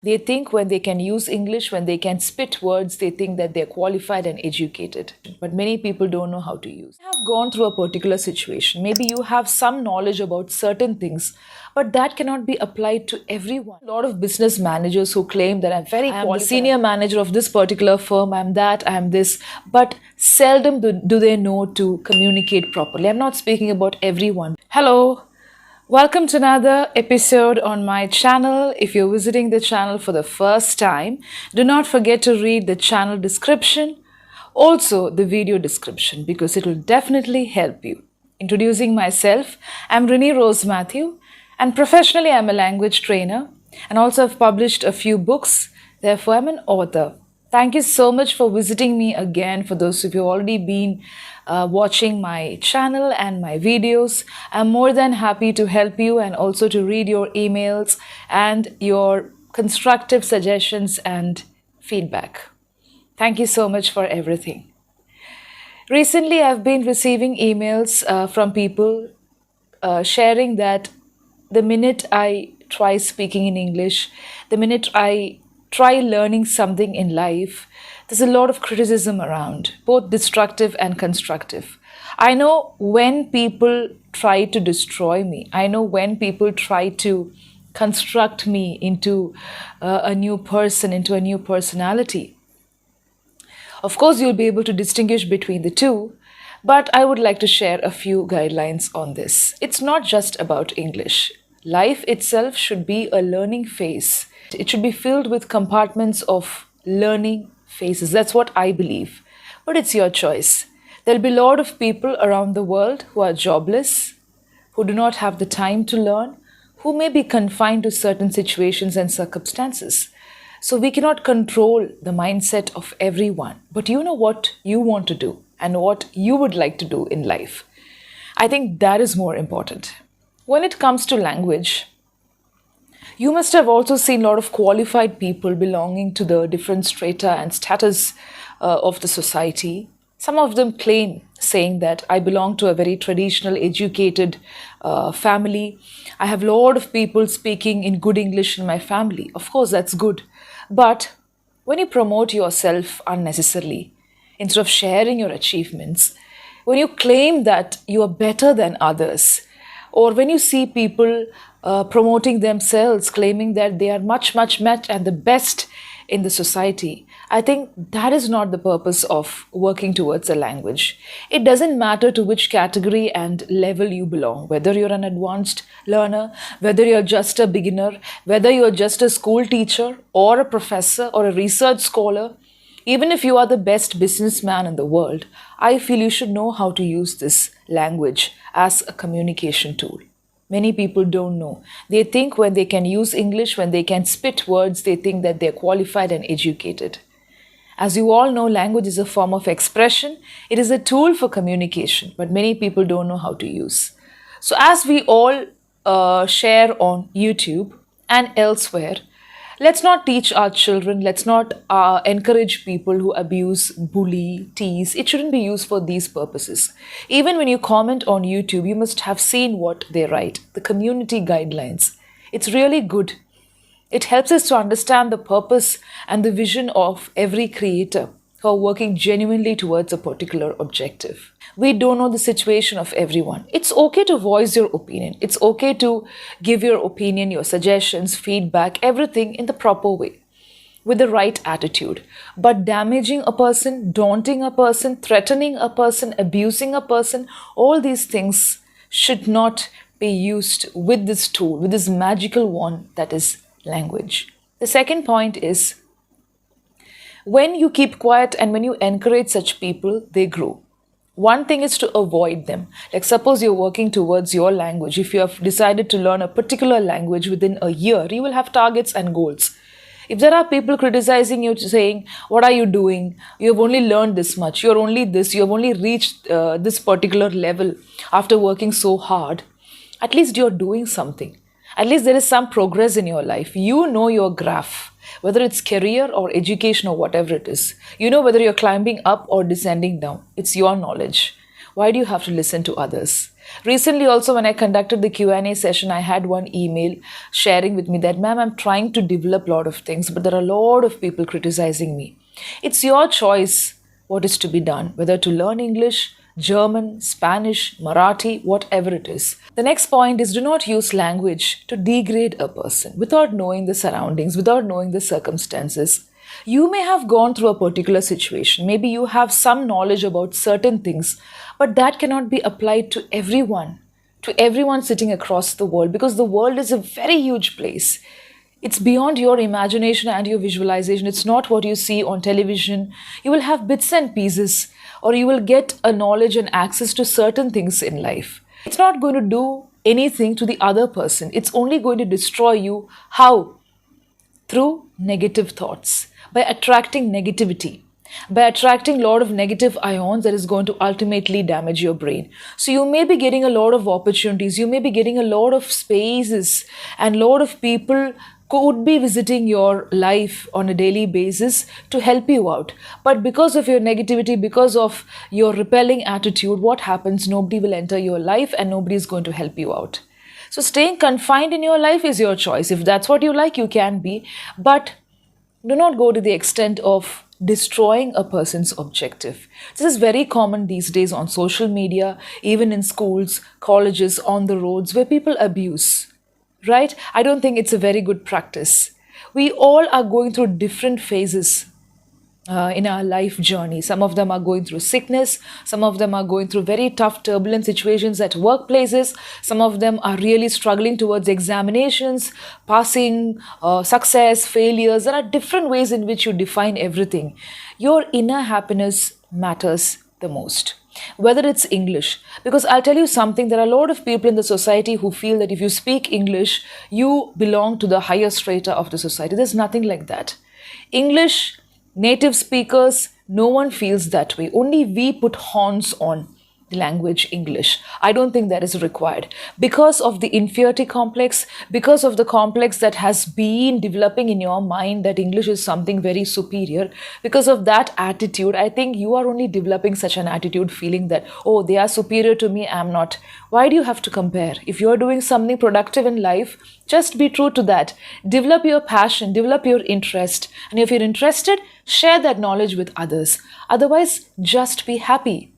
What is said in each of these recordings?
They think when they can use English, when they can spit words, they think that they're qualified and educated. But many people don't know how to use. You have gone through a particular situation. Maybe you have some knowledge about certain things, but that cannot be applied to everyone. A lot of business managers who claim that I am the senior manager of this particular firm, I'm that, I'm this, but seldom do they know to communicate properly. I'm not speaking about everyone. Hello. Welcome to another episode on my channel. If you're visiting the channel for the first time, do not forget to read the channel description, also the video description, because it will definitely help you. Introducing myself, I'm Renee Rose Matthew, and professionally I'm a language trainer, and also I've published a few books. Therefore, I'm an author. Thank you so much for visiting me again. For those of you who have already been watching my channel and my videos, I'm more than happy to help you and also to read your emails and your constructive suggestions and feedback. Thank you so much for everything. Recently, I've been receiving emails from people sharing that the minute I try speaking in English, the minute I try learning something in life, there's a lot of criticism around, both destructive and constructive. I know when people try to destroy me, I know when people try to construct me into a new person, into a new personality. Of course, you'll be able to distinguish between the two, but I would like to share a few guidelines on this. It's not just about English. Life itself should be a learning phase. It should be filled with compartments of learning phases. That's what I believe. But it's your choice. There'll be a lot of people around the world who are jobless, who do not have the time to learn, who may be confined to certain situations and circumstances. So we cannot control the mindset of everyone. But you know what you want to do and what you would like to do in life. I think that is more important. When it comes to language, you must have also seen a lot of qualified people belonging to the different strata and status of the society. Some of them claim saying that I belong to a very traditional, educated family. I have a lot of people speaking in good English in my family. Of course, that's good. But when you promote yourself unnecessarily, instead of sharing your achievements, when you claim that you are better than others, or when you see people promoting themselves, claiming that they are much and the best in the society, I think that is not the purpose of working towards a language. It doesn't matter to which category and level you belong, whether you're an advanced learner, whether you're just a beginner, whether you're just a school teacher or a professor or a research scholar. Even if you are the best businessman in the world, I feel you should know how to use this language as a communication tool. Many people don't know. They think when they can use English, when they can spit words, they think that they're qualified and educated. As you all know, language is a form of expression. It is a tool for communication, but many people don't know how to use. So as we all share on YouTube and elsewhere, let's not teach our children, let's not encourage people who abuse, bully, tease. It shouldn't be used for these purposes. Even when you comment on YouTube, you must have seen what they write, the community guidelines. It's really good. It helps us to understand the purpose and the vision of every creator who are working genuinely towards a particular objective. We don't know the situation of everyone. It's okay to voice your opinion. It's okay to give your opinion, your suggestions, feedback, everything in the proper way, with the right attitude. But damaging a person, daunting a person, threatening a person, abusing a person, all these things should not be used with this tool, with this magical wand that is language. The second point is, when you keep quiet and when you encourage such people, they grow. One thing is to avoid them. Like suppose you're working towards your language. If you have decided to learn a particular language within a year, you will have targets and goals. If there are people criticizing you, saying, what are you doing? You have only learned this much. You're only this. You have only reached this particular level after working so hard. At least you're doing something. At least there is some progress in your life. You know your graph, whether it's career or education or whatever it is. You know whether you're climbing up or descending down. It's your knowledge. Why do you have to listen to others? Recently also, when I conducted the Q&A session, I had one email sharing with me that, ma'am, I'm trying to develop a lot of things, but there are a lot of people criticizing me. It's your choice what is to be done, whether to learn English, German, Spanish, Marathi, whatever it is. The next point is, do not use language to degrade a person without knowing the surroundings, without knowing the circumstances. You may have gone through a particular situation. Maybe you have some knowledge about certain things, but that cannot be applied to everyone sitting across the world, because the world is a very huge place. It's beyond your imagination and your visualization. It's not what you see on television. You will have bits and pieces, or you will get a knowledge and access to certain things in life. It's not going to do anything to the other person. It's only going to destroy you. How? Through negative thoughts, by attracting negativity, by attracting a lot of negative ions that is going to ultimately damage your brain. So you may be getting a lot of opportunities, you may be getting a lot of spaces, and a lot of people could be visiting your life on a daily basis to help you out. But because of your negativity, because of your repelling attitude, what happens? Nobody will enter your life and nobody is going to help you out. So staying confined in your life is your choice. If that's what you like, you can be. But do not go to the extent of destroying a person's objective. This is very common these days on social media, even in schools, colleges, on the roads, where people abuse, right? I don't think it's a very good practice. We all are going through different phases in our life journey. Some of them are going through sickness. Some of them are going through very tough, turbulent situations at workplaces. Some of them are really struggling towards examinations, passing, success, failures. There are different ways in which you define everything. Your inner happiness matters the most. Whether it's English, because I'll tell you something, there are a lot of people in the society who feel that if you speak English, you belong to the higher strata of the society. There's nothing like that. English, native speakers, no one feels that way. Only we put horns on the language English. I don't think that is required. Because of the inferiority complex, because of the complex that has been developing in your mind that English is something very superior, because of that attitude, I think you are only developing such an attitude, feeling that, oh, they are superior to me, I'm not. Why do you have to compare? If you're doing something productive in life, just be true to that. Develop your passion, develop your interest. And if you're interested, share that knowledge with others. Otherwise, just be happy.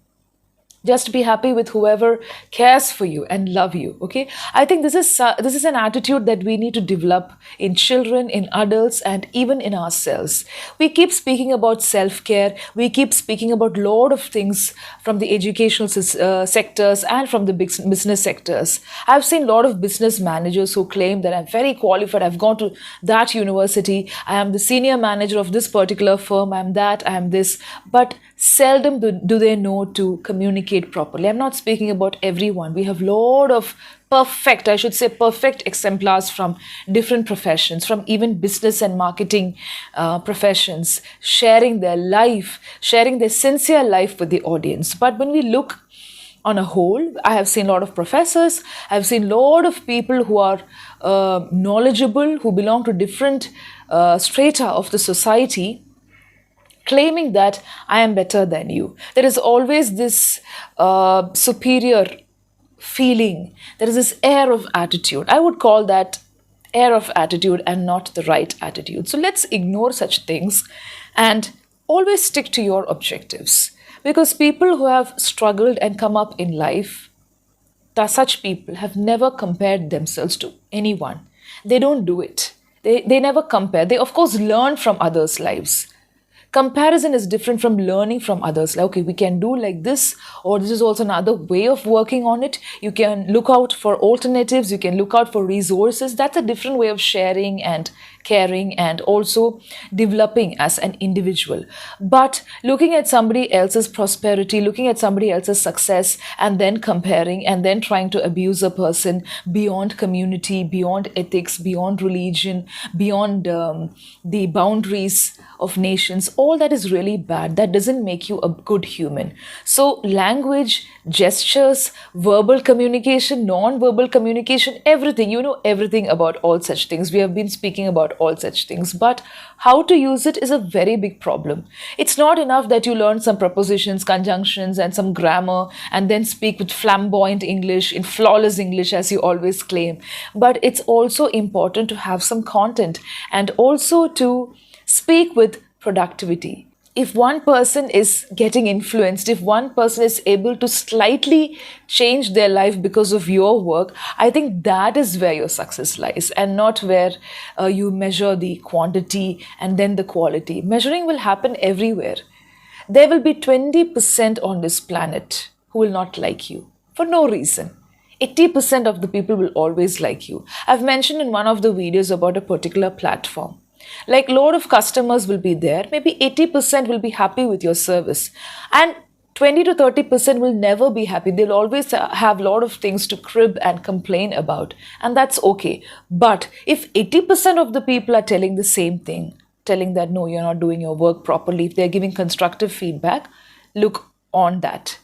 Just be happy with whoever cares for you and love you, okay? I think this is an attitude that we need to develop in children, in adults, and even in ourselves. We keep speaking about self-care. We keep speaking about a lot of things from the educational sectors and from the business sectors. I've seen a lot of business managers who claim that I'm very qualified. I've gone to that university. I am the senior manager of this particular firm. I'm that, I'm this. But seldom do they know to communicate properly. I'm not speaking about everyone. We have a lot of perfect exemplars from different professions, from even business and marketing professions, sharing their life, sharing their sincere life with the audience. But when we look on a whole, I have seen a lot of professors, I've seen a lot of people who are knowledgeable, who belong to different strata of the society, claiming that I am better than you. There is always this superior feeling. There is this air of attitude. I would call that air of attitude and not the right attitude. So let's ignore such things and always stick to your objectives. Because people who have struggled and come up in life, such people have never compared themselves to anyone. They don't do it. They never compare. They, of course, learn from others' lives. Comparison is different from learning from others. Like, okay, we can do like this, or this is also another way of working on it. You can look out for alternatives. You can look out for resources. That's a different way of sharing and caring and also developing as an individual. But looking at somebody else's prosperity, looking at somebody else's success, and then comparing and then trying to abuse a person beyond community, beyond ethics, beyond religion, beyond the boundaries of nations, all that is really bad. That doesn't make you a good human. So language, gestures, verbal communication, non-verbal communication, everything, you know everything about all such things. We have been speaking about about all such things, but how to use it is a very big problem. It's not enough that you learn some prepositions, conjunctions, and some grammar, and then speak with flamboyant English, in flawless English, as you always claim. But it's also important to have some content and also to speak with productivity. If one person is getting influenced, if one person is able to slightly change their life because of your work, I think that is where your success lies, and not where you measure the quantity and then the quality. Measuring will happen everywhere. There will be 20% on this planet who will not like you for no reason. 80% of the people will always like you. I've mentioned in one of the videos about a particular platform. Like, load of customers will be there, maybe 80% will be happy with your service, and 20 to 30% will never be happy. They'll always have a lot of things to crib and complain about, and that's okay. But if 80% of the people are telling the same thing, telling that no, you're not doing your work properly, if they're giving constructive feedback, look on that.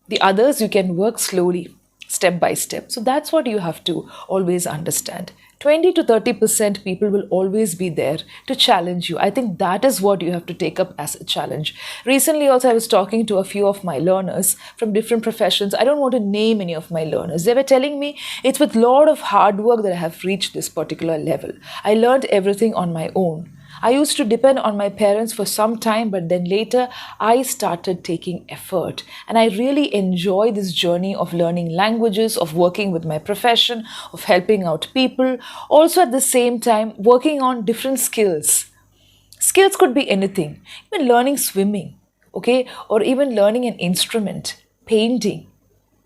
The others, you can work slowly, step by step. So that's what you have to always understand. 20 to 30% people will always be there to challenge you. I think that is what you have to take up as a challenge. Recently also, I was talking to a few of my learners from different professions. I don't want to name any of my learners. They were telling me it's with a lot of hard work that I have reached this particular level. I learned everything on my own. I used to depend on my parents for some time, but then later I started taking effort. And I really enjoy this journey of learning languages, of working with my profession, of helping out people. Also at the same time, working on different skills. Skills could be anything, even learning swimming, okay, or even learning an instrument, painting,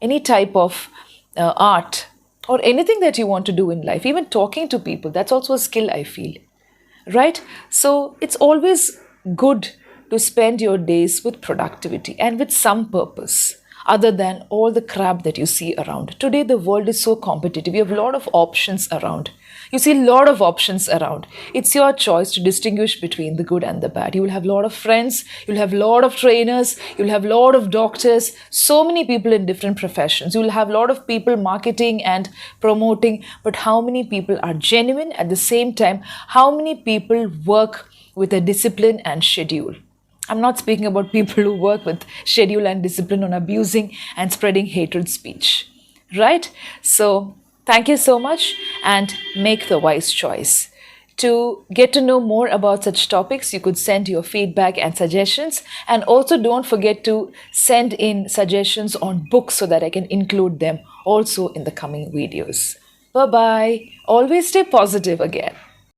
any type of art, or anything that you want to do in life, even talking to people. That's also a skill, I feel. Right? So it's always good to spend your days with productivity and with some purpose other than all the crap that you see around. Today, the world is so competitive. You have a lot of options around. You see a lot of options around. It's your choice to distinguish between the good and the bad. You will have a lot of friends. You'll have a lot of trainers. You'll have a lot of doctors. So many people in different professions. You will have a lot of people marketing and promoting. But how many people are genuine? At the same time, how many people work with a discipline and schedule? I'm not speaking about people who work with schedule and discipline on abusing and spreading hatred speech, right? So thank you so much, and make the wise choice. To get to know more about such topics, you could send your feedback and suggestions, and also don't forget to send in suggestions on books so that I can include them also in the coming videos. Bye-bye. Always stay positive again.